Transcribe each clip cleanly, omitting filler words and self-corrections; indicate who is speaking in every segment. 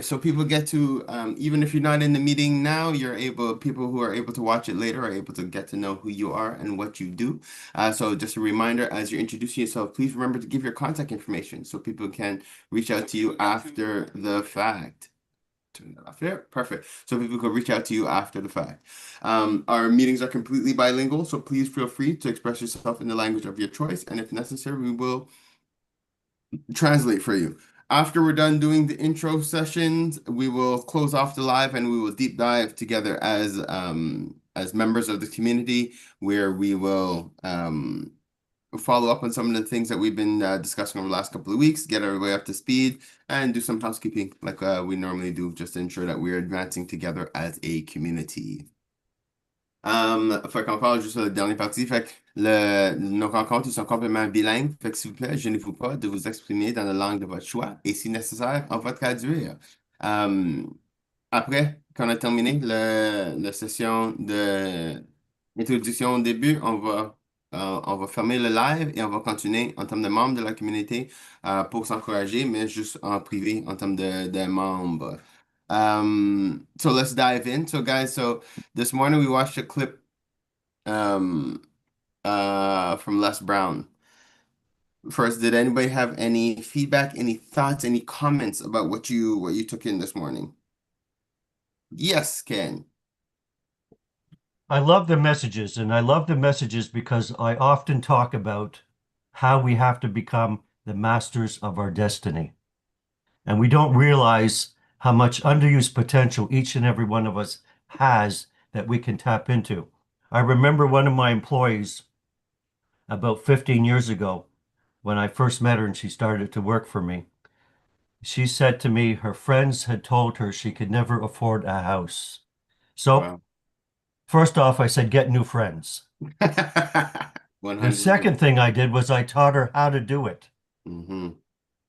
Speaker 1: So people get to, even if you're not in the meeting now, people who are able to watch it later are able to get to know who you are and what you do. So just a reminder, as you're introducing yourself, please remember to give your contact information so people can reach out to you after the fact. Turn that off there. Perfect. So people can reach out to you after the fact. Our meetings are completely bilingual, so please feel free to express yourself in the language of your choice, and if necessary, we will translate for you. After we're done doing the intro sessions, we will close off the live and we will deep dive together as members of the community, where we will follow up on some of the things that we've been discussing over the last couple of weeks, get everybody up to speed, and do some housekeeping like we normally do, just to ensure that we're advancing together as a community. Fait qu'on parle juste de la dernière partie. Fait que nos rencontres ils sont complètement bilingues. Fait que s'il vous plaît, gênez-vous pas de vous exprimer dans la langue de votre choix et si nécessaire, on va traduire. Euh, Après qu'on a terminé la session de introduction au début, on va fermer le live et on va continuer en termes de membres de la communauté pour s'encourager, mais juste en privé en termes de membres. So let's dive in. So guys, this morning we watched a clip um, from Les Brown. First, did anybody have any feedback, any thoughts, any comments about what you took in this morning? Yes, Ken.
Speaker 2: I love the messages, and I love the messages because I often talk about how we have to become the masters of our destiny. And we don't realize how much underused potential each and every one of us has that we can tap into. I remember one of my employees about 15 years ago when I first met her and she started to work for me. She said to me her friends had told her she could never afford a house. So,
Speaker 1: Wow.
Speaker 2: first off, I said, get new friends. The
Speaker 1: 100%.
Speaker 2: second thing I did was I taught her how to do it.
Speaker 1: Hmm.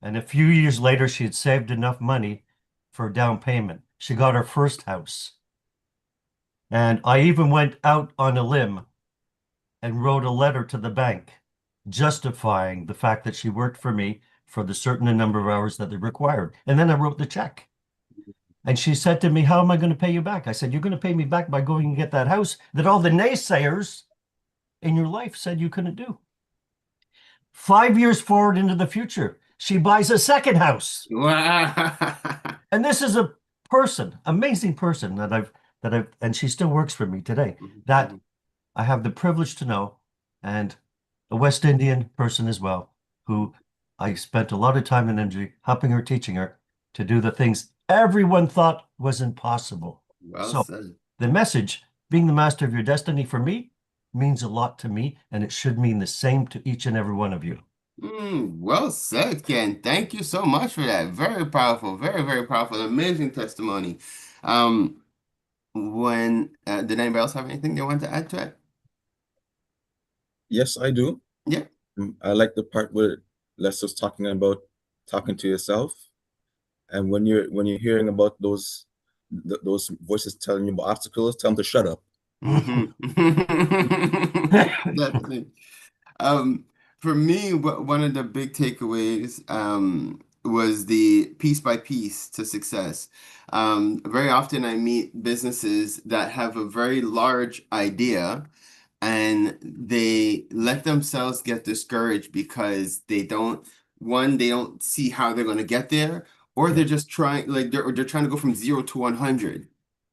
Speaker 2: And a few years later, she had saved enough money for a down payment. She got her first house. And I even went out on a limb and wrote a letter to the bank justifying the fact that she worked for me for the certain number of hours that they required. And then I wrote the check. And she said to me, how am I going to pay you back? I said, you're going to pay me back by going and get that house that all the naysayers in your life said you couldn't do. 5 years forward into the future, she buys a second house.
Speaker 1: Wow.
Speaker 2: And this is a person, amazing person and she still works for me today, that
Speaker 1: Mhm.
Speaker 2: I have the privilege to know, and a West Indian person as well, who I spent a lot of time and energy helping her, teaching her to do the things everyone thought was impossible.
Speaker 1: Well
Speaker 2: So
Speaker 1: said.
Speaker 2: the message, being the master of your destiny, for me, means a lot to me, and it should mean the same to each and every one of you.
Speaker 1: Well said, Ken. Thank you so much for that. Very powerful, very, very powerful, amazing testimony. Um, did anybody else have anything they want to add to it?
Speaker 3: Yes, I do.
Speaker 1: Yeah.
Speaker 3: I like the part where Les was talking about talking to yourself, and when you're hearing about those voices telling you about obstacles, tell them to shut up.
Speaker 1: Hmm. Definitely. Um, for me, one of the big takeaways was the piece by piece to success. Very often I meet businesses that have a very large idea and they let themselves get discouraged because they don't see how they're going to get there, or
Speaker 2: Yeah.
Speaker 1: they're just trying, like they're trying to go from 0 to 100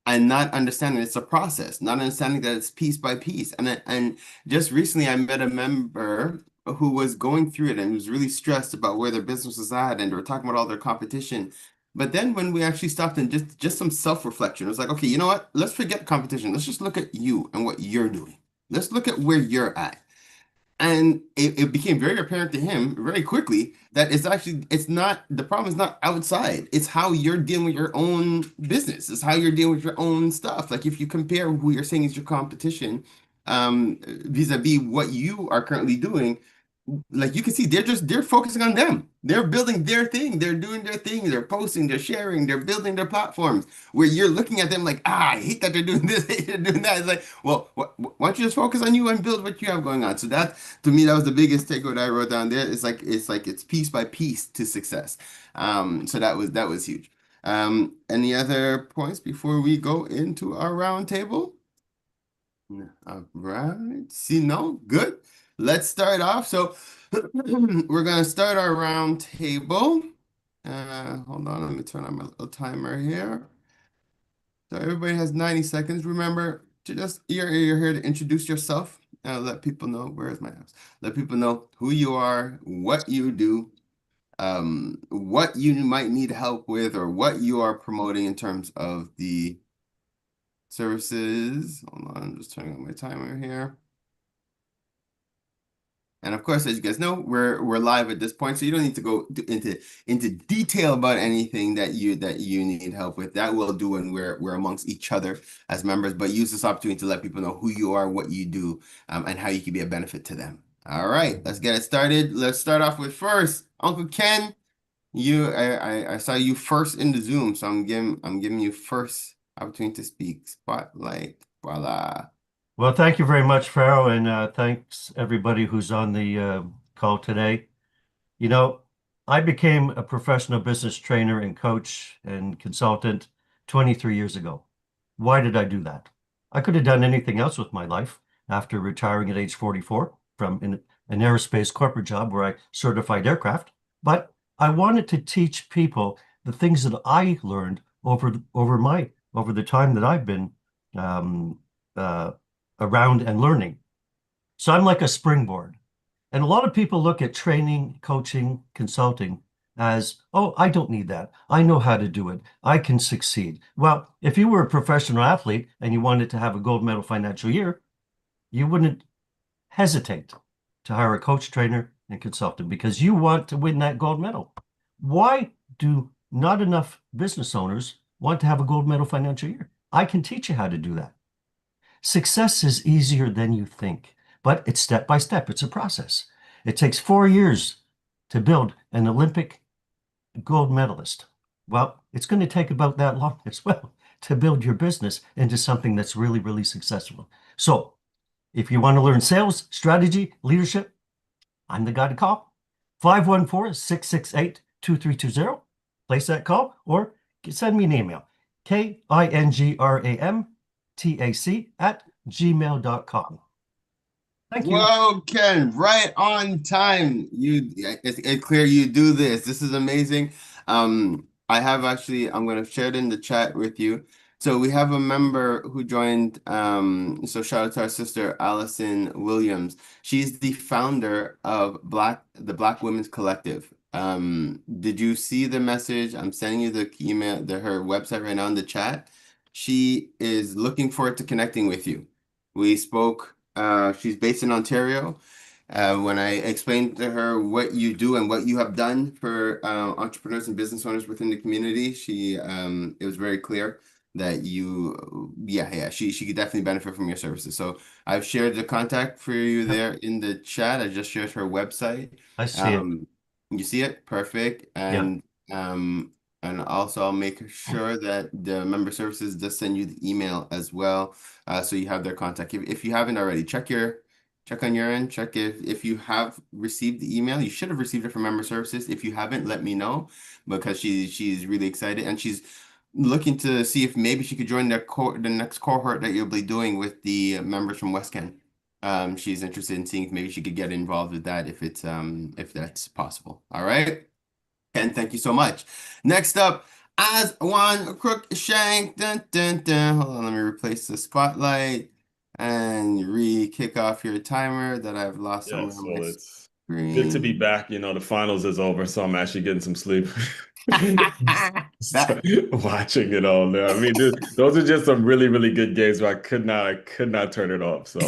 Speaker 1: and not understanding it's a process, not understanding that it's piece by piece. And just recently, I met a member who was going through it and was really stressed about where their business was at, and they were talking about all their competition. But then when we actually stopped and just some self-reflection, it was like, okay, you know what? Let's forget competition. Let's just look at you and what you're doing. Let's look at where you're at. And it became very apparent to him very quickly that it's not, the problem is not outside. It's how you're dealing with your own business. It's how you're dealing with your own stuff. Like if you compare who you're saying is your competition, vis-a-vis what you are currently doing, like you can see they're focusing on them. They're building their thing. They're doing their thing. They're posting, they're sharing, they're building their platforms. Where you're looking at them like, I hate that they're doing this, they're doing that. It's like, well, why don't you just focus on you and build what you have going on? So that to me, that was the biggest takeaway that I wrote down there. It's like it's piece by piece to success. So that was huge. Any other points before we go into our round table? All right. See, no, good. Let's start off. So we're gonna start our round table. Hold on, let me turn on my little timer here. So everybody has 90 seconds. Remember to just you're here to introduce yourself. Let people know where's my house. Let people know who you are, what you do, what you might need help with, or what you are promoting in terms of the services. Hold on, I'm just turning on my timer here. And of course, as you guys know, we're live at this point, so you don't need to go into detail about anything that you need help with. That we'll do when we're amongst each other as members. But use this opportunity to let people know who you are, what you do, and how you can be a benefit to them. All right, let's get it started. Let's start off with first, Uncle Ken. I saw you first in the Zoom, so I'm giving you first opportunity to speak. Spotlight, voila.
Speaker 2: Well, thank you very much, Pharaoh, and thanks everybody who's on the call today. You know, I became a professional business trainer and coach and consultant 23 years ago. Why did I do that? I could have done anything else with my life after retiring at age 44 from an aerospace corporate job where I certified aircraft, but I wanted to teach people the things that I learned over the time that I've been um, uh, around and learning. So I'm like a springboard. And a lot of people look at training, coaching, consulting as, oh, I don't need that. I know how to do it. I can succeed. Well, if you were a professional athlete and you wanted to have a gold medal financial year, you wouldn't hesitate to hire a coach, trainer, and consultant because you want to win that gold medal. Why do not enough business owners want to have a gold medal financial year? I can teach you how to do that. Success is easier than you think, but it's step by step. It's a process. It takes 4 years to build an Olympic gold medalist. Well, it's going to take about that long as well to build your business into something that's really, really successful. So if you want to learn sales, strategy, leadership, I'm the guy to call. 514-668-2320. Place that call or send me an email. KINGRAMTAC@gmail.com. Thank you.
Speaker 1: Whoa, Ken, right on time. It's clear you do this. This is amazing. I have actually, I'm going to share it in the chat with you. So we have a member who joined. So shout out to our sister, Allison Williams. She's the founder of the Black Women's Collective. Did you see the message? I'm sending you the email, her website right now in the chat. She is looking forward to connecting with you. We spoke. She's based in Ontario. When I explained to her what you do and what you have done for entrepreneurs and business owners within the community, it was very clear that she could definitely benefit from your services. So I've shared the contact for you
Speaker 2: Yep.
Speaker 1: there in the chat. I just shared her website.
Speaker 2: I see it.
Speaker 1: You see it? Perfect.
Speaker 2: Yeah.
Speaker 1: Um, and also I'll make sure that the member services does send you the email as well. So you have their contact. If you haven't already, check on your end. Check if you have received the email. You should have received it from member services. If you haven't, let me know because she's really excited and she's looking to see if maybe she could join the next cohort that you'll be doing with the members from West Kent. She's interested in seeing if maybe she could get involved with that if that's possible. All right. Ken, thank you so much. Next up, as one Crookshank. Dun, dun, dun. Hold on, let me replace the spotlight and re-kick off your timer that I've lost somewhere
Speaker 4: Yes,
Speaker 1: on my
Speaker 4: well, it's good to be
Speaker 1: screen.
Speaker 4: back. You know, the finals is over, so I'm actually getting some sleep.
Speaker 1: That
Speaker 4: Watching it all there. I mean, those are just some really, really good games where I could not turn it off. So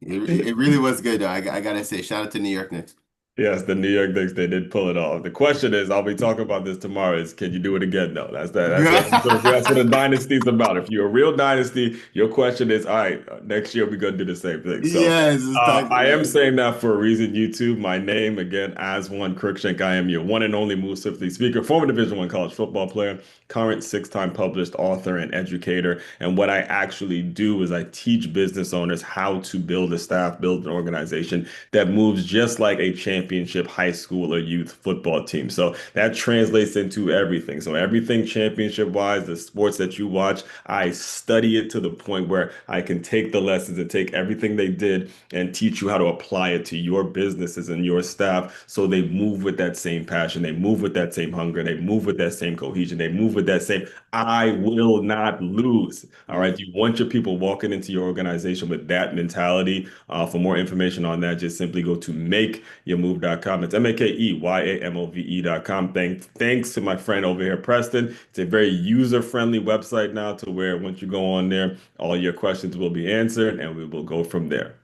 Speaker 1: it really was good though. I gotta say, shout out to New York Knicks.
Speaker 4: yes, the New York Knicks, they did pull it off. The question is, I'll be talking about this tomorrow, is can you do it again? No, that's what a dynasty is about. If you're a real dynasty, your question is, all right, next year we're gonna do the same thing. So
Speaker 1: Yes, let's talk
Speaker 4: I am
Speaker 1: about it.
Speaker 4: saying that for a reason, YouTube. My name, again, as one Crookshank. I am your one and only Move Swiftly speaker, former Division I college football player, current six-time published author and educator. And what I actually do is I teach business owners how to build a staff, build an organization that moves just like a champion championship high school or youth football team. So that translates into everything. So everything championship wise, the sports that you watch, I study it to the point where I can take the lessons and take everything they did and teach you how to apply it to your businesses and your staff so they move with that same passion, they move with that same hunger, they move with that same cohesion, they move with that same I will not lose. All right. You want your people walking into your organization with that mentality. For more information on that, just simply go to makeyourmove.com. It's MAKEYAMOVE.com. Thanks to my friend over here, Preston. It's a very user-friendly website now to where once you go on there, all your questions will be answered and we will go from there.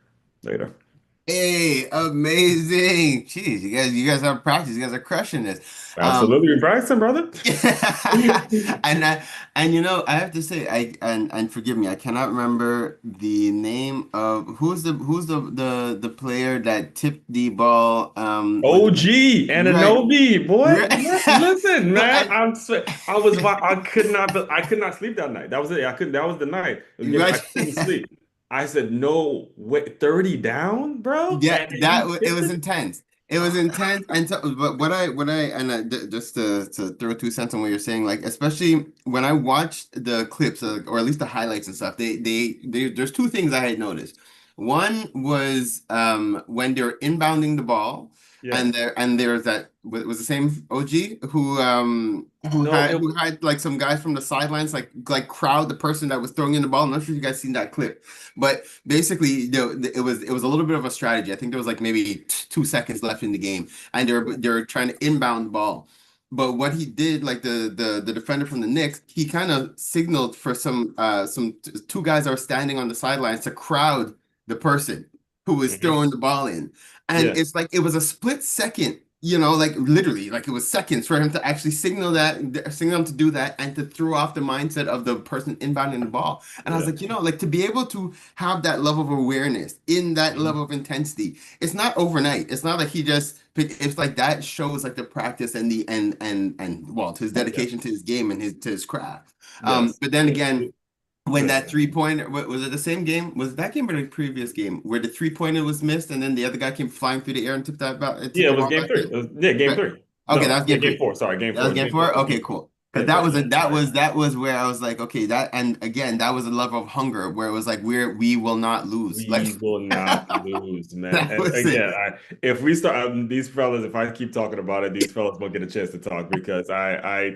Speaker 4: Later.
Speaker 1: Hey, amazing. Jeez, you guys are practice. You guys are crushing this.
Speaker 4: Absolutely. Bryson, brother.
Speaker 1: And I have to say, and forgive me, I cannot remember the name of who's the player that tipped the ball.
Speaker 4: OG
Speaker 1: Right,
Speaker 4: Ananobi, boy.
Speaker 1: right.
Speaker 4: Listen,
Speaker 1: But
Speaker 4: man. I could not sleep that night. That was it. I couldn't. That was the night. I
Speaker 1: right.
Speaker 4: couldn't sleep. I said, no, wait, 30 down, bro?
Speaker 1: Yeah,
Speaker 4: And you
Speaker 1: it
Speaker 4: tipped
Speaker 1: was
Speaker 4: it?
Speaker 1: intense. It was intense, and so, but just to throw 2 cents on what you're saying, like especially when I watched the clips or at least the highlights and stuff, there's two things I had noticed. One was when they're inbounding the ball,
Speaker 4: Yeah.
Speaker 1: and there's that was the same OG
Speaker 4: No, it,
Speaker 1: who had like some guys from the sidelines like crowd the person that was throwing in the ball. I'm not sure if you guys seen that clip, but basically, it was a little bit of a strategy. I think there was like maybe 2 seconds left in the game, and they're trying to inbound the ball. But what he did, like the defender from the Knicks, he kind of signaled for some two guys that were standing on the sidelines to crowd the person who was
Speaker 4: Mhm.
Speaker 1: throwing the ball in, and
Speaker 4: Yeah,
Speaker 1: it's like it was a split second. Like literally, like it was seconds for him to actually signal him to do that and to throw off the mindset of the person inbounding the ball. And I was
Speaker 4: yeah.
Speaker 1: like, like to be able to have that level of awareness in that
Speaker 4: Mhm.
Speaker 1: level of intensity, it's not overnight. It's not like he just picked, it's like that shows like the practice and the and well, his
Speaker 4: Yeah.
Speaker 1: dedication to his game and his craft.
Speaker 4: Yes.
Speaker 1: But then
Speaker 4: Yes.
Speaker 1: again, when
Speaker 4: Good.
Speaker 1: that 3-pointer was it the same game? Was it that game or the previous game where the 3-pointer was missed and then the other guy came flying through the air and tipped
Speaker 4: Yeah,
Speaker 1: the
Speaker 4: it was
Speaker 1: ball
Speaker 4: game
Speaker 1: back
Speaker 4: three.
Speaker 1: in?
Speaker 4: Yeah, game
Speaker 1: Right.
Speaker 4: three.
Speaker 1: Okay, that
Speaker 4: No,
Speaker 1: was
Speaker 4: yeah,
Speaker 1: game
Speaker 4: game
Speaker 1: three.
Speaker 4: four. Sorry, game
Speaker 1: That was
Speaker 4: four.
Speaker 1: game
Speaker 4: Game four.
Speaker 1: four.
Speaker 4: It was
Speaker 1: Okay,
Speaker 4: game four.
Speaker 1: cool. Because
Speaker 4: Game four.
Speaker 1: that was where I was like, okay, that and again that was a level of hunger where it was like we will not lose. Like
Speaker 4: We will not lose, man.
Speaker 1: that
Speaker 4: And
Speaker 1: was it.
Speaker 4: again, if we start these fellas, if I keep talking about it, these fellas won't get a chance to talk because I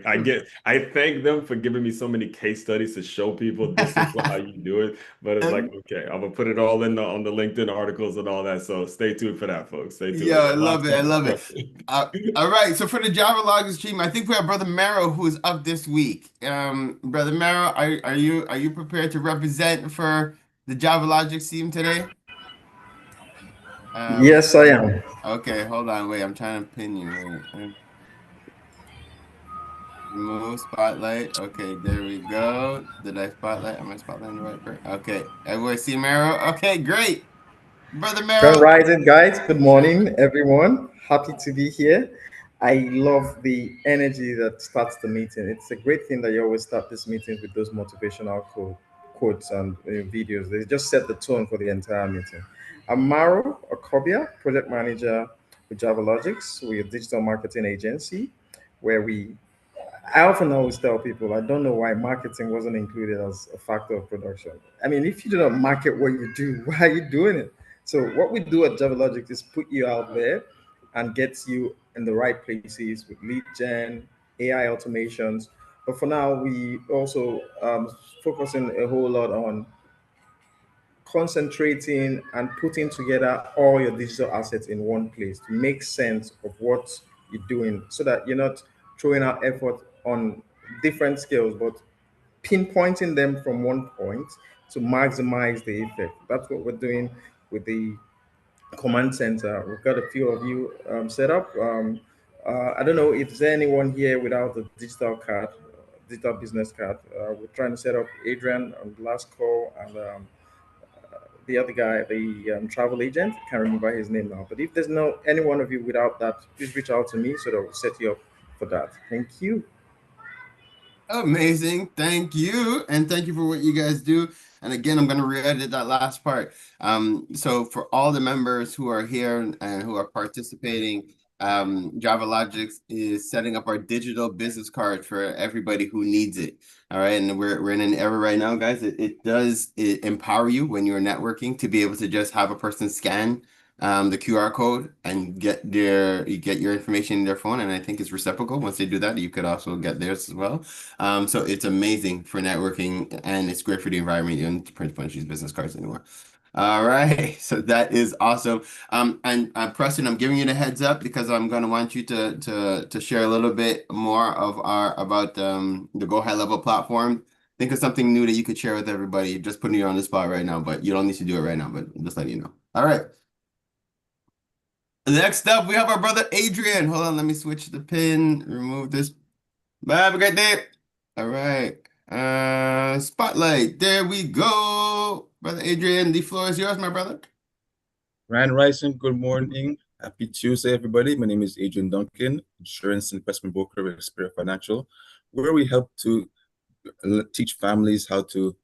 Speaker 4: thank them for giving me so many case studies to show people this is how you do it. But it's like, okay, I'm gonna put it all in on the LinkedIn articles and all that. So stay tuned for that, folks. Stay tuned.
Speaker 1: Yeah, I love
Speaker 4: Last
Speaker 1: it. I
Speaker 4: couple of
Speaker 1: love it.
Speaker 4: questions.
Speaker 1: All right. So for the Java Loggers team, I think we have Brother Marrow who is up this week. Brother Marrow, are you prepared to represent for the Java Logic team today?
Speaker 5: Yes, I am.
Speaker 1: Okay, hold on. Wait, I'm trying to pin you. Wait. Remove spotlight. Okay, there we go. Did I spotlight? Am I spotlighting the right person? Okay. Everybody see Marrow? Okay, great. Brother
Speaker 5: Grand
Speaker 1: Marrow.
Speaker 5: Rising, guys. Good morning, everyone. Happy to be here. I love the energy that starts the meeting. It's a great thing that you always start this meeting with those motivational quotes and videos. They just set the tone for the entire meeting. I'm Maro Okobia, project manager with Java Logics. We're a digital marketing agency where I often always tell people I don't know why marketing wasn't included as a factor of production. I mean, if you do not market what you do, why are you doing it? So what we do at JavaLogic is put you out there and gets you in the right places with lead gen, AI automations. But for now, we also focusing a whole lot on concentrating and putting together all your digital assets in one place to make sense of what you're doing so that you're not throwing out effort on different skills, but pinpointing them from one point to maximize the effect. That's what we're doing with the command center. We've got a few of you set up. I don't know if there's anyone here without a digital card, digital business card. We're trying to set up Adrian on the last call and the other guy, the travel agent. Can't remember his name now. But if there's no any one of you without that, please reach out to me so that we'll set you up for that. Thank you.
Speaker 1: Amazing. Thank you. And thank you for what you guys do. And again, I'm going to re-edit that last part. So for all the members who are here and who are participating, Java Logics is setting up our digital business card for everybody who needs it. All right. And we're in an era right now, guys. It does empower you when you're networking to be able to just have a person scan the QR code and you get your information in their phone. And I think it's reciprocal. Once they do that, you could also get theirs as well. So it's amazing for networking and it's great for the environment. You don't need to print a bunch of these business cards anymore. All right, so that is awesome. And Preston, I'm giving you the heads up because I'm going to want you to share a little bit more of our about the Go High Level platform. Think of something new that you could share with everybody. Just putting you on the spot right now, but you don't need to do it right now. But just letting you know. All right. Next up, we have our brother Adrian. Hold on, let me switch the pin. Remove this. Bye, have a great day. All right. Spotlight. There we go. Brother Adrian, the floor is yours, my brother.
Speaker 3: Ryan Rising, good morning. Happy Tuesday, everybody. My name is Adrian Duncan, insurance and investment broker with Spirit Financial, where we help to teach families how to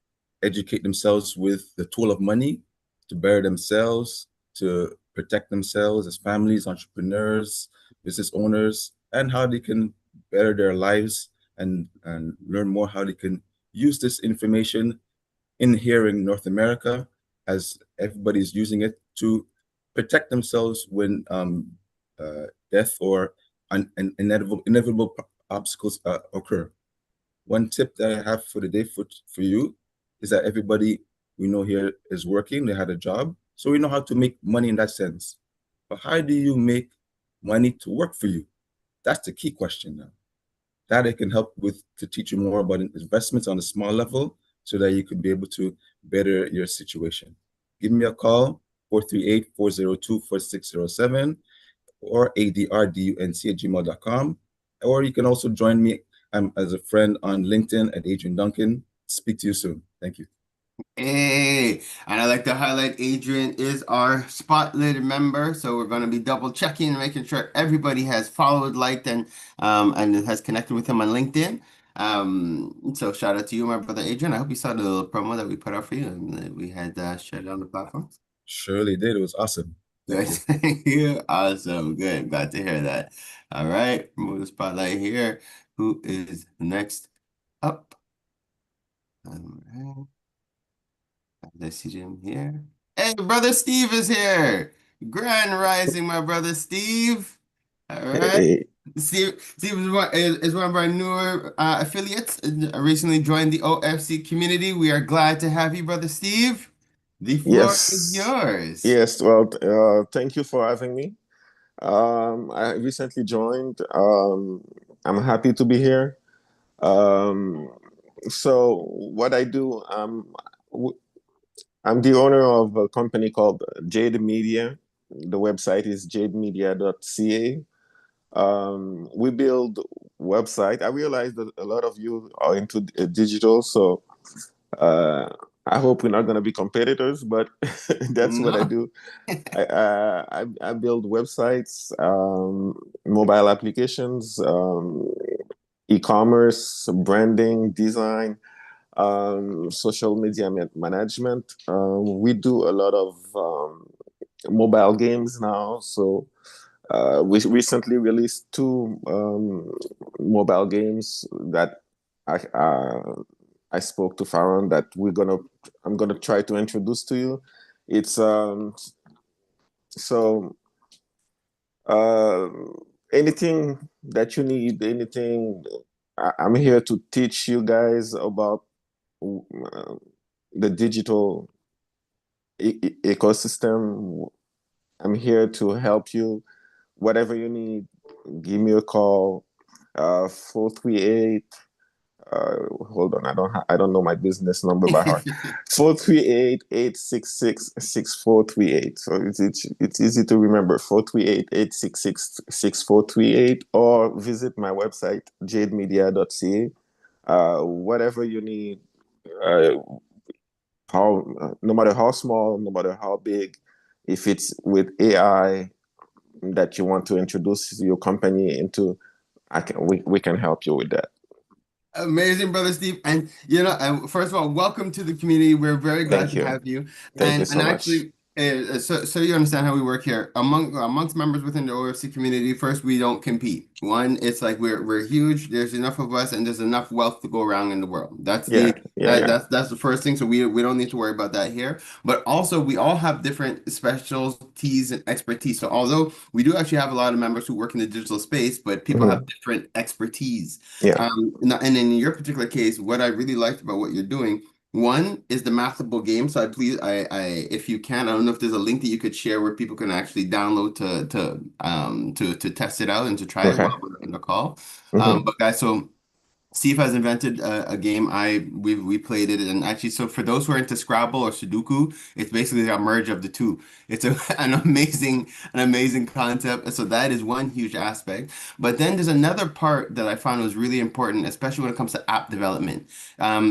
Speaker 3: educate themselves with the tool of money to better themselves, to protect themselves as families, entrepreneurs, business owners, and how they can better their lives and learn more how they can use this information in here in North America as everybody's using it to protect themselves when death or inevitable obstacles occur. One tip that I have for the day for you is that everybody we know here is working, they had a job, so we know how to make money in that sense. But how do you make money to work for you? That's the key question now. That I can help with to teach you more about investments on a small level so that you can be able to better your situation. Give me a call, 438-402-4607 or adrdunc@gmail.com. Or you can also join me as a friend on LinkedIn at Adrian Duncan. Speak to you soon. Thank you.
Speaker 1: Hey, and I like to highlight Adrian is our spotlighted member, so we're going to be double checking and making sure everybody has followed, liked, and has connected with him on LinkedIn. So shout out to you, my brother Adrian. I hope you saw the little promo that we put out for you and that we had shared on the platform.
Speaker 3: Surely did. It was awesome. Thank you.
Speaker 1: Thank you. Awesome. Good. Glad to hear that. All right. Move the spotlight here. Who is next up? All right. I see him here. Hey, brother Steve is here. Grand Rising, my brother Steve. All right.
Speaker 6: Hey,
Speaker 1: Steve is one of our newer affiliates. Recently joined the OFC community. We are glad to have you, brother Steve. The floor is
Speaker 6: yes,
Speaker 1: yours.
Speaker 6: yes. Well, thank you for having me. I recently joined. I'm happy to be here. Um, so what I do, w- I'm the owner of a company called Jade Media. The website is jademedia.ca. We build website. I realize that a lot of you are into digital, so uh, I hope we're not going to be competitors, but that's what I
Speaker 1: No.
Speaker 6: do. I build websites, mobile applications, e-commerce, branding, design, social media management. We do a lot of mobile games now. So we recently released two mobile games that I spoke to Pharaoh that I'm gonna try to introduce to you. It's so uh, anything that you need, anything. I'm here to teach you guys about the digital ecosystem. I'm here to help you. Whatever you need, give me a call. 438. Hold on, I don't know my business number by heart. 438-866-6438. So it's easy to remember. 438-866-6438, or visit my website jademedia.ca. Whatever you need, uh, how no matter how small, no matter how big, if it's with AI that you want to introduce your company into, we can help you with that.
Speaker 1: Amazing, brother Steve. And first of all, welcome to the community. We're very glad
Speaker 6: Thank
Speaker 1: to
Speaker 6: you.
Speaker 1: have you.
Speaker 6: Thank you
Speaker 1: And
Speaker 6: so much.
Speaker 1: actually, so you understand how we work here. Amongst members within the OFC community, first we don't compete. One, it's like we're huge. There's enough of us, and there's enough wealth to go around in the world. That's
Speaker 6: Yeah,
Speaker 1: the
Speaker 6: yeah, yeah.
Speaker 1: that's the first thing. So we don't need to worry about that here. But also, we all have different specialties and expertise. So although we do actually have a lot of members who work in the digital space, but people have
Speaker 6: Hmm.
Speaker 1: different expertise.
Speaker 6: Yeah.
Speaker 1: And in your particular case, what I really liked about what you're doing, one is the mathable game. So if you can, I don't know if there's a link that you could share where people can actually download to test it out and to try it
Speaker 6: Okay.
Speaker 1: while we're on the call.
Speaker 6: Hmm.
Speaker 1: But guys, so Steve has invented a game. We played it, and actually, so for those who are into Scrabble or Sudoku, it's basically a merge of the two. It's an amazing concept. And so that is one huge aspect. But then there's another part that I found was really important, especially when it comes to app development.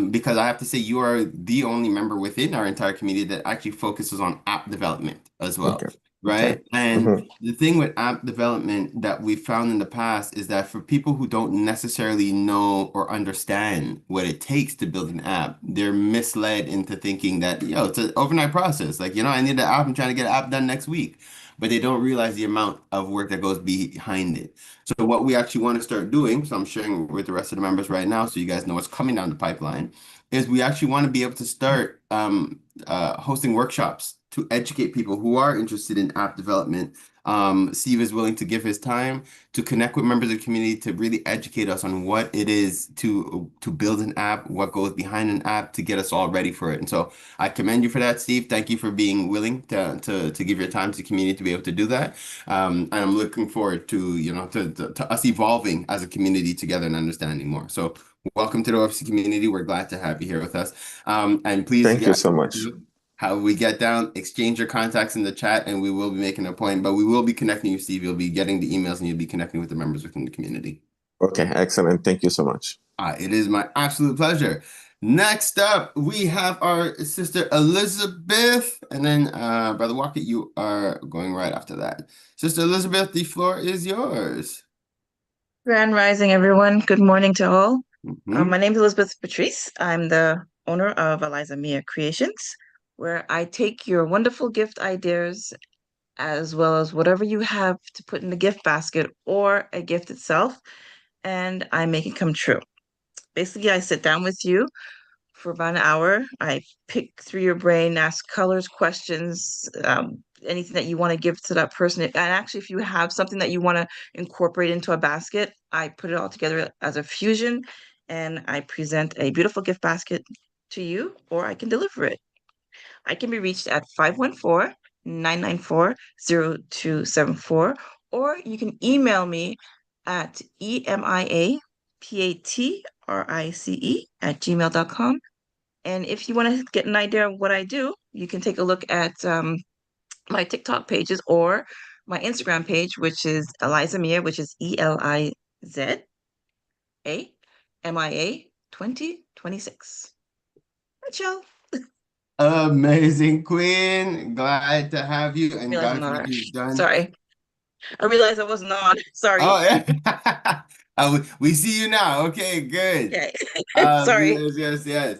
Speaker 1: Because I have to say, you are the only member within our entire community that actually focuses on app development as well,
Speaker 6: Okay. Okay.
Speaker 1: right? And
Speaker 6: Hmm.
Speaker 1: the thing with app development that we found in the past is that for people who don't necessarily know or understand what it takes to build an app, they're misled into thinking that, it's an overnight process. Like, I need an app, I'm trying to get an app done next week. But they don't realize the amount of work that goes behind it. So what we actually want to start doing, so I'm sharing with the rest of the members right now, so you guys know what's coming down the pipeline, is we actually want to be able to start hosting workshops to educate people who are interested in app development. Steve is willing to give his time to connect with members of the community to really educate us on what it is to build an app, what goes behind an app to get us all ready for it. And so I commend you for that, Steve. Thank you for being willing to give your time to the community to be able to do that. And I'm looking forward to to us evolving as a community together and understanding more. So welcome to the OFC community. We're glad to have you here with us. And please,
Speaker 6: Thank you
Speaker 1: yeah,
Speaker 6: so much.
Speaker 1: how we get down, exchange your contacts in the chat, and we will be making a point. But we will be connecting you, Steve. You'll be getting the emails, and you'll be connecting with the members within the community.
Speaker 6: Okay, excellent. Thank you so much.
Speaker 1: It is my absolute pleasure. Next up, we have our sister Elizabeth, and then Brother Walker, you are going right after that. Sister Elizabeth, the floor is yours.
Speaker 7: Grand Rising, everyone. Good morning to all.
Speaker 1: Mhm.
Speaker 7: My name is Elizabeth Patrice. I'm the owner of Eliza Mia Creations, where I take your wonderful gift ideas as well as whatever you have to put in the gift basket or a gift itself, and I make it come true. Basically, I sit down with you for about an hour. I pick through your brain, ask colors, questions, anything that you want to give to that person. And actually, if you have something that you want to incorporate into a basket, I put it all together as a fusion and I present a beautiful gift basket to you, or I can deliver it. I can be reached at 514-994-0274, or you can email me at emiapatrice@gmail.com. And if you want to get an idea of what I do, you can take a look at my TikTok pages or my Instagram page, which is Eliza Mia, which is ELIZAMIA 2026. Right, y'all.
Speaker 1: Amazing Queen. Glad to have you
Speaker 7: I
Speaker 1: and
Speaker 7: realize I'm
Speaker 1: glad for
Speaker 7: not
Speaker 1: what
Speaker 7: on.
Speaker 1: you've done.
Speaker 7: Sorry. I realized I wasn't on.
Speaker 1: Oh,
Speaker 7: Sorry.
Speaker 1: yeah. We see you now. Okay, good.
Speaker 7: Okay. Sorry.
Speaker 1: Yes, yes, yes.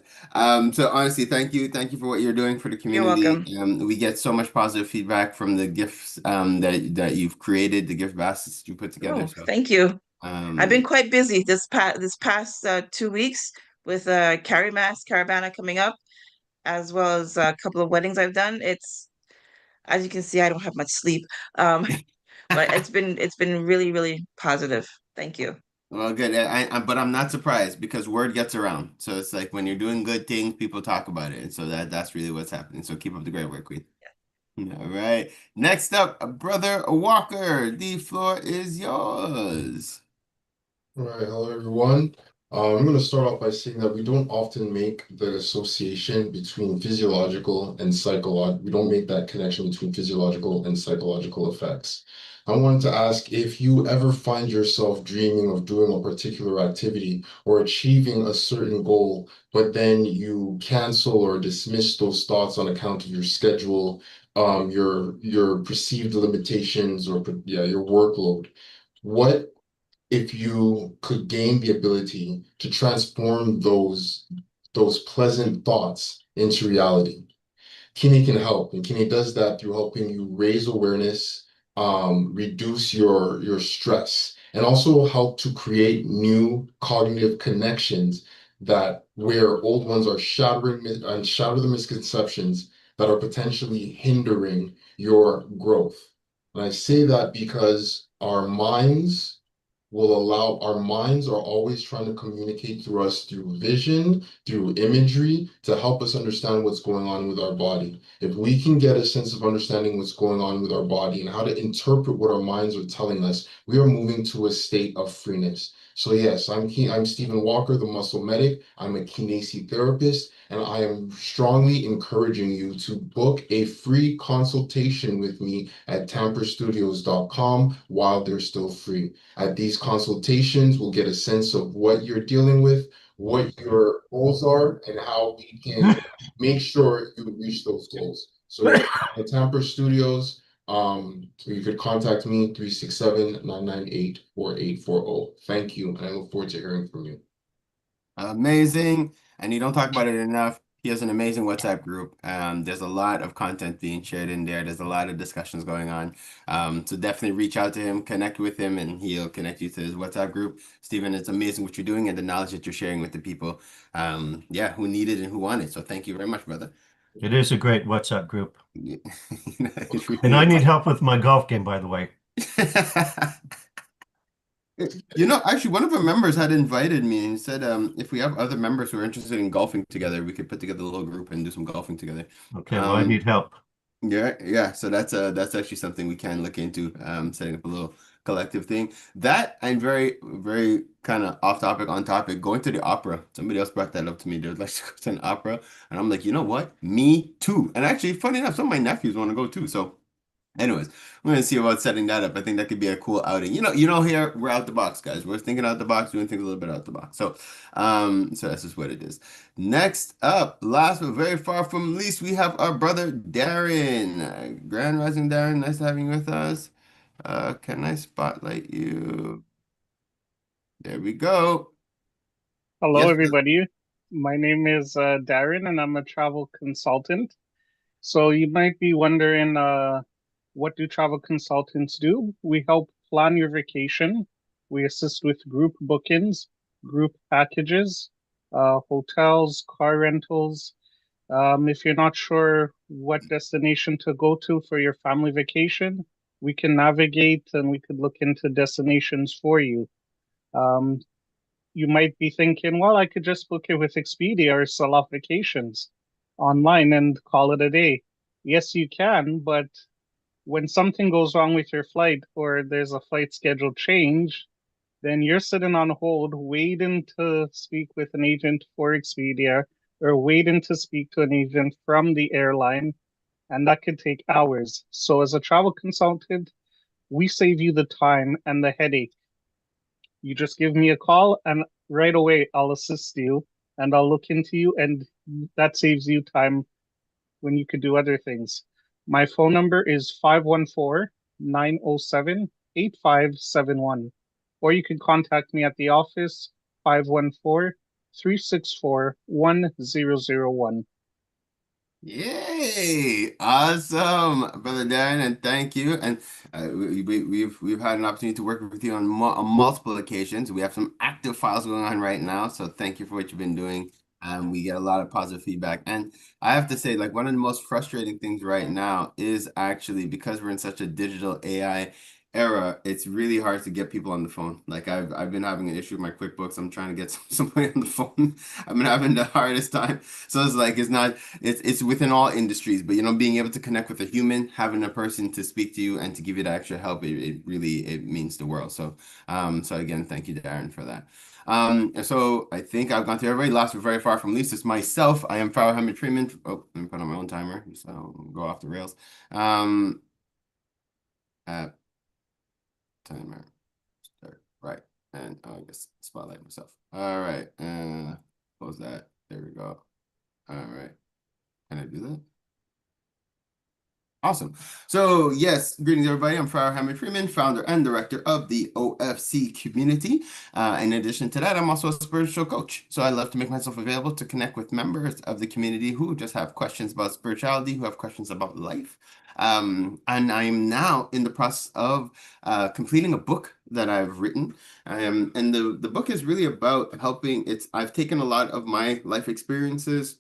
Speaker 1: So honestly, thank you for what you're doing for the
Speaker 7: You're
Speaker 1: community.
Speaker 7: welcome.
Speaker 1: We get so much positive feedback from the gifts that you've created, the gift baskets that you put together.
Speaker 7: Oh,
Speaker 1: So
Speaker 7: thank you. I've been
Speaker 1: um,
Speaker 7: quite busy this past 2 weeks with Carrie Mass Caravana coming up, as well as a couple of weddings I've done. It's as you can see, I don't have much sleep. Um, but it's been really, really positive. Thank you.
Speaker 1: well, good. But I'm not surprised because word gets around. So it's like when you're doing good things, people talk about it, and so that's really what's happening. So keep up the great work, Queen. All right. Next up, Brother Walker. The floor is yours.
Speaker 8: All right, hello everyone. I'm going to start off by saying that we don't often make the association between physiological and psychological. We don't make that connection between physiological and psychological effects. I wanted to ask if you ever find yourself dreaming of doing a particular activity or achieving a certain goal, but then you cancel or dismiss those thoughts on account of your schedule, your perceived limitations, or yeah, your workload. What if you could gain the ability to transform those pleasant thoughts into reality. Kine can help, and Kine does that through helping you raise awareness, reduce your stress, and also help to create new cognitive connections that where old ones are shattering and shatter the misconceptions that are potentially hindering your growth. And I say that because our minds are always trying to communicate through us through vision, through imagery, to help us understand what's going on with our body. If we can get a sense of understanding what's going on with our body and how to interpret what our minds are telling us, we are moving to a state of freeness. So yes, I'm Stephen Walker, the muscle medic. I'm a kinesi therapist, and I am strongly encouraging you to book a free consultation with me at tamperstudios.com while they're still free. At these consultations, we'll get a sense of what you're dealing with, what your goals are, and how we can make sure you reach those goals. So yeah, at Tamper Studios, you could contact me 367-998-4840. Thank you, and I look forward to hearing from you.
Speaker 1: Amazing. And you don't talk about it enough. He has an amazing WhatsApp group. There's a lot of content being shared in there. There's a lot of discussions going on. So definitely reach out to him, connect with him, and he'll connect you to his WhatsApp group. Stephen, it's amazing what you're doing and the knowledge that you're sharing with the people, yeah, who need it and who want it. So thank you very much, brother.
Speaker 2: It is a great WhatsApp group.
Speaker 1: It
Speaker 2: And
Speaker 1: really
Speaker 2: I need
Speaker 1: is.
Speaker 2: help with my golf game, by the way.
Speaker 1: You know, actually, one of our members had invited me and said, if we have other members who are interested in golfing together, we could put together a little group and do some golfing together.
Speaker 2: Okay, well, I need help.
Speaker 1: Yeah. So that's actually something we can look into, setting up a little collective thing. That and very, very kind of off topic, on topic, going to the opera. Somebody else brought that up to me. They would like to go to an opera, and I'm like, you know what? Me too. And actually, funny enough, some of my nephews want to go too. So. Anyways, we're gonna see about setting that up. I think that could be a cool outing. Here we're out the box, guys. We're thinking out the box, doing things a little bit out the box. So that's just what it is. Next up, last but very far from least, we have our brother Darren. Grand Rising Darren, nice having you with us. Can I spotlight you? There we go.
Speaker 9: Hello,
Speaker 1: Yes,
Speaker 9: everybody. My name is Darren, and I'm a travel consultant. So you might be wondering, what do travel consultants do? We help plan your vacation. We assist with group bookings, group packages, hotels, car rentals. If you're not sure what destination to go to for your family vacation, we can navigate and we could look into destinations for you. Um, you might be thinking, well, I could just book it with Expedia or sell off vacations online and call it a day. Yes, you can, but when something goes wrong with your flight or there's a flight schedule change, then you're sitting on hold waiting to speak with an agent for Expedia or waiting to speak to an agent from the airline, and that could take hours. So, as a travel consultant, we save you the time and the headache. You just give me a call, and right away I'll assist you and I'll look into you, and that saves you time when you could do other things. My phone number is 514-907-8571. Or you can contact me at the office 514-364-1001.
Speaker 1: Yay! Awesome, brother Darren, and thank you. And we've had an opportunity to work with you on multiple occasions. We have some active files going on right now, so thank you for what you've been doing. We get a lot of positive feedback, and I have to say, like one of the most frustrating things right now is actually because we're in such a digital AI era, it's really hard to get people on the phone. Like I've been having an issue with my QuickBooks. I'm trying to get somebody on the phone. I've been having the hardest time. So it's like it's within all industries, but being able to connect with a human, having a person to speak to you and to give you the extra help, it really means the world. So again, thank you, Darren, for that. And so I think I've gone through everybody. Last but very far from least is myself. I am Pharaoh Hamid-Freeman. Oh, let me put on my own timer so I don't go off the rails. Timer start right, and I guess spotlight myself. All right, close that. There we go. All right, can I do that? Awesome. So, yes, greetings, everybody. I'm Pharaoh Hamid-Freeman, founder and director of the OFC community. In addition to that, I'm also a spiritual coach. So, I love to make myself available to connect with members of the community who just have questions about spirituality, who have questions about life. And I'm now in the process of completing a book that I've written. And the book is really about helping. I've taken a lot of my life experiences,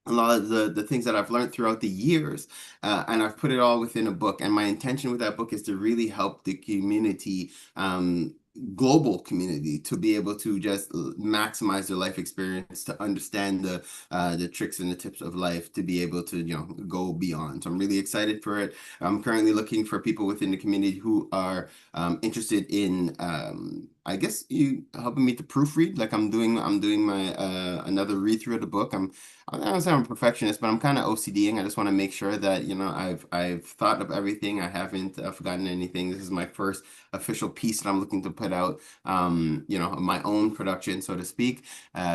Speaker 1: a lot of the things that I've learned throughout the years, and I've put it all within a book. And my intention with that book is to really help the community, global community, to be able to just maximize their life experience, to understand the tricks and the tips of life, to be able to go beyond. So I'm really excited for it. I'm currently looking for people within the community who are interested in I guess you helping me to proofread. Like I'm doing my another read through of the book. I don't say I'm a perfectionist, but I'm kind of OCDing. I just want to make sure that I've thought of everything. I haven't forgotten anything. This is my first official piece that I'm looking to put out. My own production, so to speak.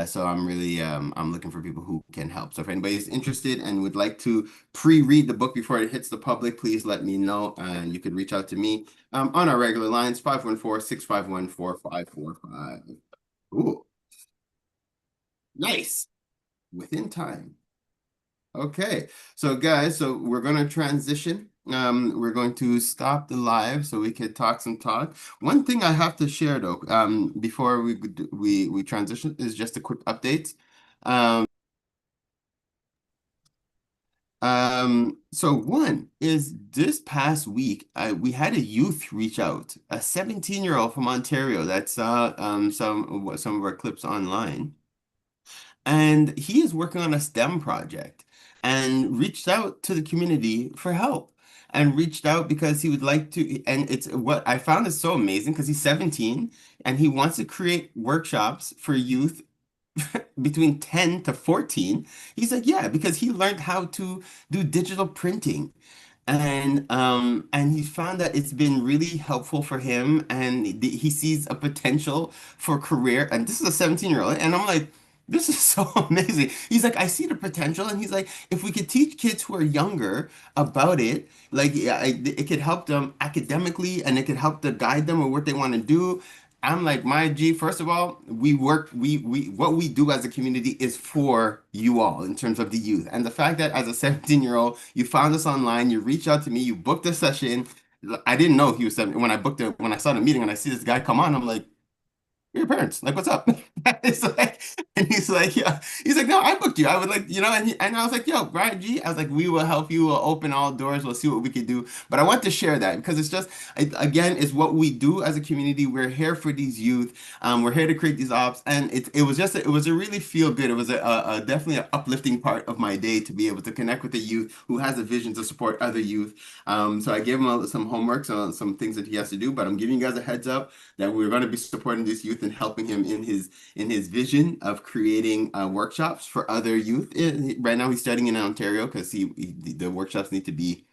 Speaker 1: So I'm really I'm looking for people who can help. So if anybody's interested and would like to pre-read the book before it hits the public, please let me know, and you could reach out to me on our regular lines, 514-651-4545. Ooh, nice. Within time. Okay, so guys, so we're going to transition. We're going to stop the live so we can talk some talk. One thing I have to share though, before we transition, is just a quick update. So one is this past week, we had a youth reach out, a 17-year-old from Ontario that saw some of our clips online. And he is working on a STEM project and reached out to the community for help, and reached out because he would like to. And it's what I found is so amazing because he's 17 and he wants to create workshops for youth between 10 to 14. He's like, yeah, because he learned how to do digital printing. And he found that it's been really helpful for him, and he sees a potential for career. And this is a 17-year-old, and I'm like, this is so amazing. He's like, I see the potential, and he's like, if we could teach kids who are younger about it, like yeah, it could help them academically, and it could help to guide them with what they want to do. I'm like, my G, first of all, we what we do as a community is for you all in terms of the youth. And the fact that as a 17-year-old, you found us online, you reached out to me, you booked a session. I didn't know he was 17 when I booked it, when I saw the meeting and I see this guy come on, I'm like, your parents, like, what's up? It's like, and he's like, yeah, he's like, no, I booked you. I would like, and I was like, yo, Brian G, I was like, we will help you. We'll open all doors. We'll see what we can do. But I want to share that because it's just, again, it's what we do as a community. We're here for these youth. We're here to create these ops, and it was a really feel good. It was a definitely an uplifting part of my day to be able to connect with a youth who has a vision to support other youth. So I gave him some homework, some things that he has to do. But I'm giving you guys a heads up that we're going to be supporting this youth and helping him in his vision of creating workshops for other youth. Right now, he's studying in Ontario because the workshops need to be.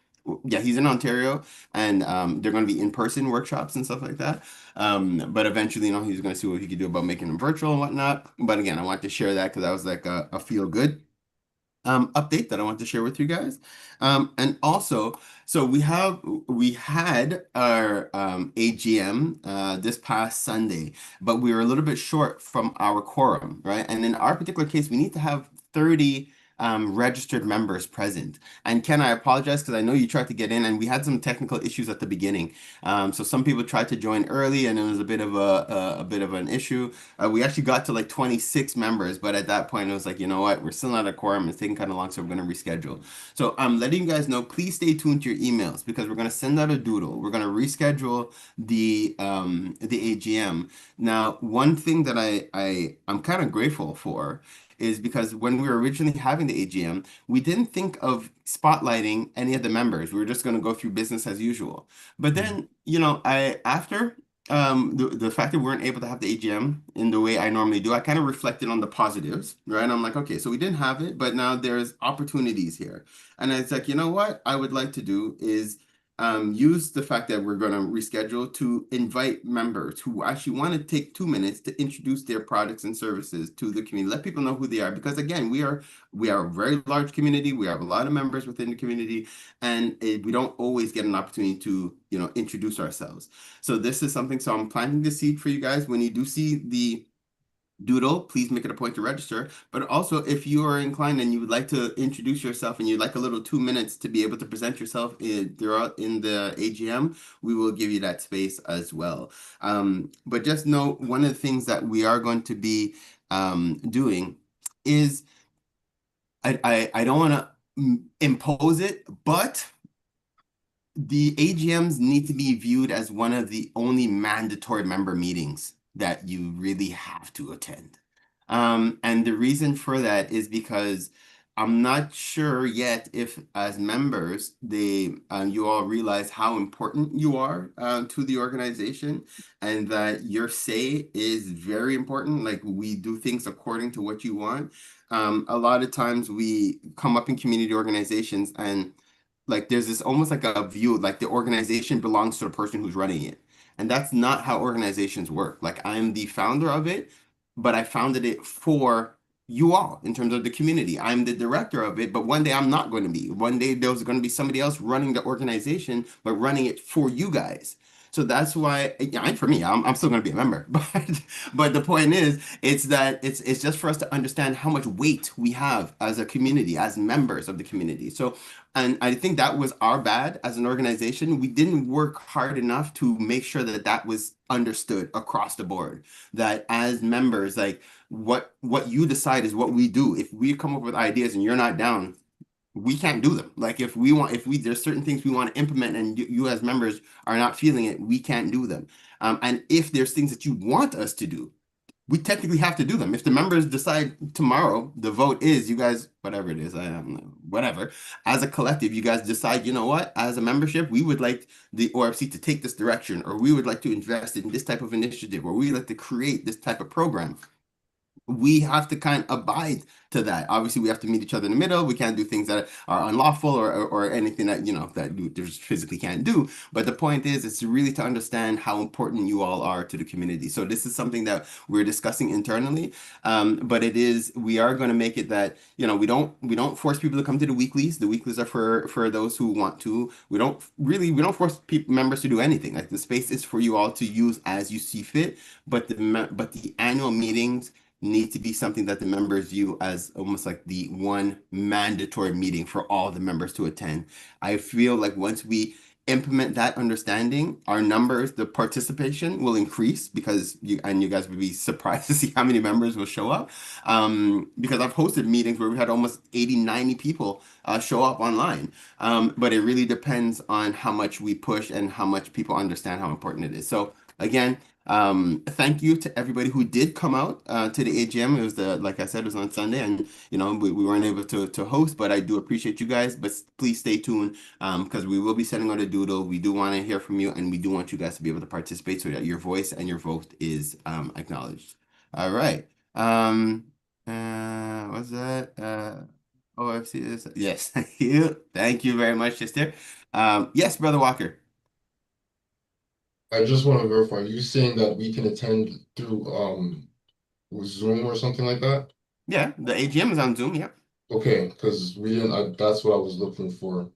Speaker 1: Yeah, he's in Ontario, and they're going to be in-person workshops and stuff like that. But eventually, he's going to see what he can do about making them virtual and whatnot. But again, I want to share that because that was like a feel good update that I want to share with you guys. And also, so we had our AGM this past Sunday, but we were a little bit short from our quorum, right? And in our particular case, we need to have 30 registered members present. And Ken, I apologize because I know you tried to get in, and we had some technical issues at the beginning. So some people tried to join early, and it was a bit of a bit of an issue. We actually got to like 26 members, but at that point, it was like, you know what, we're still not a quorum. It's taking kind of long, so we're going to reschedule. So I'm letting you guys know, please stay tuned to your emails because we're going to send out a doodle. We're going to reschedule the AGM. Now, one thing that I'm kind of grateful for is because when we were originally having the AGM, we didn't think of spotlighting any of the members. We were just going to go through business as usual. But then, after the fact that we weren't able to have the AGM in the way I normally do, I kind of reflected on the positives, right? I'm like, okay, so we didn't have it, but now there's opportunities here. And it's like, you know what I would like to do is use the fact that we're going to reschedule to invite members who actually want to take 2 minutes to introduce their products and services to the community. Let people know who they are, because again, we are a very large community. We have a lot of members within the community, and we don't always get an opportunity to, introduce ourselves. So this is something. So I'm planting the seed for you guys. When you do see the doodle, please make it a point to register. But also, if you are inclined and you would like to introduce yourself and you'd like a little 2 minutes to be able to present yourself throughout in the AGM, we will give you that space as well. But just know, one of the things that we are going to be doing is, I don't want to impose it, but the AGMs need to be viewed as one of the only mandatory member meetings that you really have to attend. And the reason for that is because I'm not sure yet if, as members, you all realize how important you are to the organization, and that your say is very important. Like, we do things according to what you want. A lot of times we come up in community organizations, and like, there's this almost like a view like the organization belongs to the person who's running it. And that's not how organizations work. Like, I'm the founder of it, but I founded it for you all in terms of the community. I'm the director of it, but one day I'm not going to be. One day there's going to be somebody else running the organization, but running it for you guys. So that's why, yeah, for me, I'm still going to be a member. But the point is, it's that it's just for us to understand how much weight we have as a community, as members of the community. So, and I think that was our bad as an organization. We didn't work hard enough to make sure that that was understood across the board. That as members, like, what you decide is what we do. If we come up with ideas and you're not down, we can't do them. Like, if there's certain things we want to implement and you as members are not feeling it, we can't do them. And if there's things that you want us to do, we technically have to do them. If the members decide tomorrow, the vote is, you guys, whatever it is, whatever, as a collective, you guys decide, you know what, as a membership, we would like the OFC to take this direction, or we would like to invest in this type of initiative, or we would like to create this type of program. We have to kind of abide to that. Obviously, we have to meet each other in the middle. We can't do things that are unlawful or anything that, that you just physically can't do. But the point is, it's really to understand how important you all are to the community. So this is something that we're discussing internally. But we are going to make it that, we don't force people to come to the weeklies. The weeklies are for those who want to. We don't force members to do anything. Like, the space is for you all to use as you see fit. But the annual meetings need to be something that the members view as almost like the one mandatory meeting for all the members to attend. I feel like once we implement that understanding, our numbers, the participation will increase, because you guys would be surprised to see how many members will show up. Because I've hosted meetings where we had almost 80, 90 people show up online. But it really depends on how much we push and how much people understand how important it is. So again, thank you to everybody who did come out to the AGM. It was like I said, it was on Sunday, and we weren't able to host, but I do appreciate you guys. But please stay tuned, because we will be sending out a doodle. We do want to hear from you, and we do want you guys to be able to participate so that your voice and your vote is acknowledged. All right. What's that? OFC is, yes, thank you. Thank you very much, sister. Yes, Brother Walker.
Speaker 8: I just want to verify, you saying that we can attend through Zoom or something like that?
Speaker 1: Yeah, the AGM is on Zoom, yeah.
Speaker 8: Okay, because we didn't, that's what I was looking for.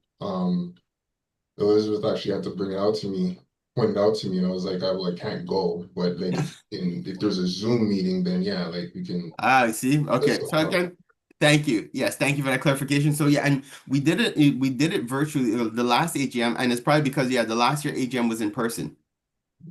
Speaker 8: Elizabeth actually had to bring it out to me, point it out to me, and I was like, I can't go, but like, if there's a Zoom meeting, then yeah, like, we can.
Speaker 1: I see. Okay, so again, thank you. Yes, thank you for that clarification. So yeah, and we did it virtually the last AGM, and it's probably because, yeah, the last year AGM was in person.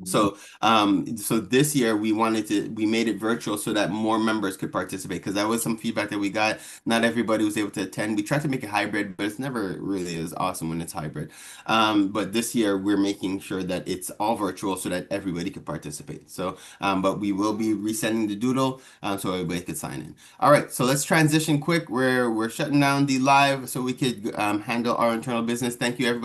Speaker 1: So this year we made it virtual so that more members could participate, because that was some feedback that we got. Not everybody was able to attend. We tried to make it hybrid, but it's never really as awesome when it's hybrid. But this year we're making sure that it's all virtual so that everybody could participate. So, but we will be resending the doodle so everybody could sign in. All right, so let's transition quick. We're shutting down the live so we could handle our internal business. Thank you, everybody.